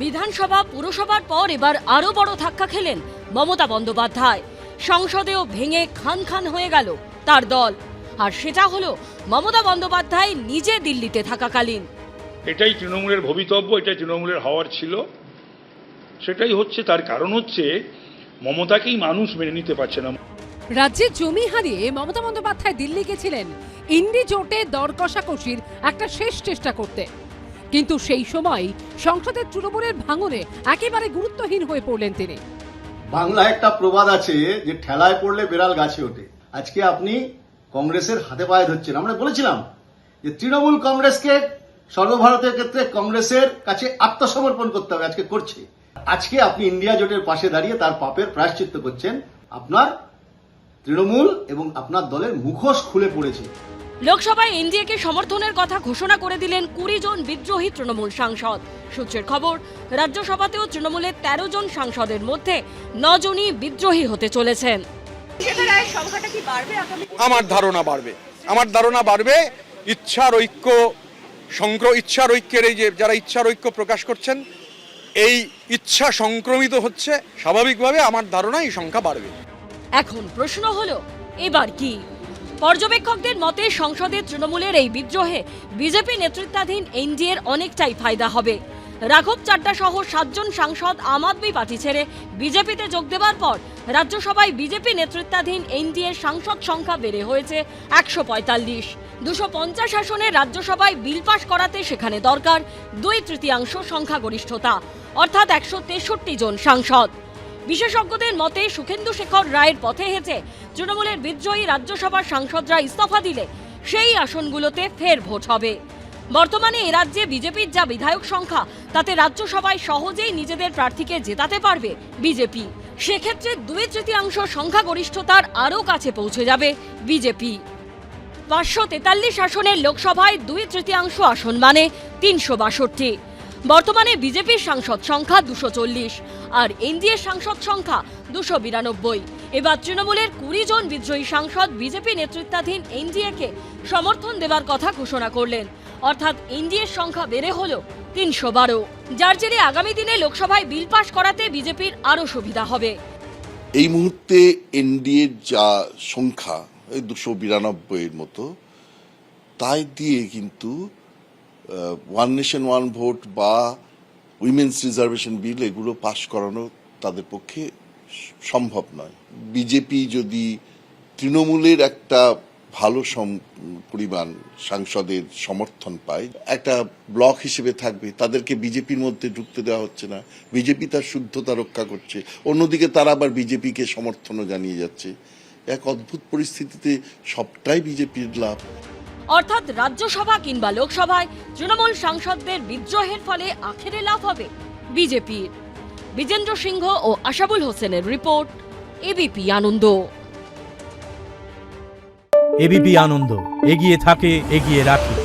বিধানসভা পুরসভার পর এবার আরো বড় ধাক্কা খেলেন মমতা বন্দ্যোপাধ্যায়। সংসদেও ভেঙে খান খান হয়ে গেল তার দল, আর সেটা হলো মমতা বন্দ্যোপাধ্যায় নিজে দিল্লিতে থাকাকালীন। এটাই তৃণমূলের ভবিতব্য, এটাই তৃণমূলের হওয়ার ছিল, সেটাই হচ্ছে। তার কারণ হচ্ছে মমতাকেই মানুষ মেনে নিতে পারছে না। রাজ্যে জমি হারিয়ে মমতা বন্দ্যোপাধ্যায় দিল্লি গেছিলেন ইন্ডি জোটে দর কষাকষির একটা শেষ চেষ্টা করতে, কিন্তু সেই সময় সংসদের তৃণমূলের ভাঙনে একেবারে গুরুত্বহীন হয়ে পড়লেন তিনি। বাংলায় একটা প্রবাদ আছে যে ঠেলায় পড়লে বেড়াল গাছে ওঠে। আজকে আপনি কংগ্রেসের হাতে পায়ে ধরছেন। আমরা বলেছিলাম যে তৃণমূল কংগ্রেসকে সর্বভারতীয় ক্ষেত্রে কংগ্রেসের কাছে আত্মসমর্পণ করতে হবে, আজকে করছে। আজকে আপনি ইন্ডিয়া জোটের পাশে দাঁড়িয়ে তার পাপের প্রায়শ্চিত্ত করছেন। আপনার তৃণমূল এবং আপনার দলের মুখোশ খুলে পড়েছে। লোকসভায় এনডিএকে সমর্থনের কথা ঘোষণা করে দিলেন 20 জন বিদ্রোহী তৃণমূল সাংসদ। সূত্রের খবর, রাজ্যসভাতেও তৃণমূলের 13 জন সাংসদের মধ্যে 9 জনই বিদ্রোহী হতে চলেছেন। আমার ধারণা বাড়বে। ইচ্ছার ঐক্যের এই যে যারা ইচ্ছার ঐক্য প্রকাশ করছেন, এই ইচ্ছা সংক্রমিত হচ্ছে, স্বাভাবিকভাবে আমার ধারণা এই সংখ্যা বাড়বে। এখন প্রশ্ন হলো এবার কি? পর্যবেক্ষকদের মতে সংসদে তৃণমূলের এই বিদ্রোহে বিজেপি নেতৃত্বাধীন এনডিএর অনেকটাই ফায়দা হবে। রাঘব চাড্ডা সহ 7 জন সাংসদ আম আদমি পার্টি ছেড়ে বিজেপিতে যোগ দেওয়ার পর রাজ্যসভায় বিজেপি নেতৃত্বাধীন এনডিএর সাংসদ সংখ্যা বেড়ে হয়েছে 145। 250 আসনে রাজ্যসভায় বিল পাশ করাতে সেখানে দরকার 2/3 সংখ্যাগরিষ্ঠতা, অর্থাৎ 163 জন সাংসদ। বিশেষজ্ঞদের মতে সুখেন্দু শেখর রায়ের পথে হেঁটে তৃণমূলের বিদ্রোহী রাজ্যসভার সাংসদরা ইস্তফা দিলে সেই আসনগুলোতে ফের ভোট হবে। বর্তমানে এ রাজ্যে বিজেপির যা বিধায়ক সংখ্যা, তাতে রাজ্যসভায় সহজেই নিজেদের প্রার্থীকে জেতাতে পারবে বিজেপি। সেক্ষেত্রে 2/3 সংখ্যাগরিষ্ঠতার আরও কাছে পৌঁছে যাবে বিজেপি। 543 আসনের লোকসভায় 2/3 আসন মানে 362। বর্তমানে বিজেপির সাংসদ সংখ্যা 240 আর এনডিএর সাংসদ সংখ্যা 292। এবার তৃণমূলের 20 জন বিদ্রোহী সাংসদ বিজেপি নেতৃত্বাধীন এনডিএকে সমর্থন দেওয়ার কথা ঘোষণা করলেন, অর্থাৎ এনডিএর সংখ্যা বেড়ে হল 312, যার জেরে আগামী দিনে লোকসভায় বিল পাশ করাতে বিজেপির আরও সুবিধা হবে। এই মুহূর্তে এনডিএর যা সংখ্যা 292 মতো, তাই দিয়ে কিন্তু ওয়ান নেশন ওয়ান ভোট বা উইমেন্স রিজার্ভেশন বিল এগুলো পাশ করানো তাদের পক্ষে সম্ভব নয়। বিজেপি যদি তৃণমূলের একটা ভালো পরিমাণ সাংসদের সমর্থন পায়, একটা ব্লক হিসেবে থাকবে, তাদেরকে বিজেপির মধ্যে ঢুকতে দেওয়া হচ্ছে না। বিজেপি তার শুদ্ধতা রক্ষা করছে, অন্যদিকে তারা আবার বিজেপিকে সমর্থনও জানিয়ে যাচ্ছে। এক অদ্ভুত পরিস্থিতিতে সবটাই বিজেপির লাভ। অর্থাৎ রাজ্যসভা কিংবা লোকসভায় তৃণমূল সাংসদদের বিদ্রোহের ফলে আখেরে লাভ হবে বিজেপির। বিজেন্দ্র সিংহ ও আশাবুল হোসেনের রিপোর্ট, এবিপি আনন্দ। এবিপি আনন্দ, এগিয়ে থাকে, এগিয়ে রাখে।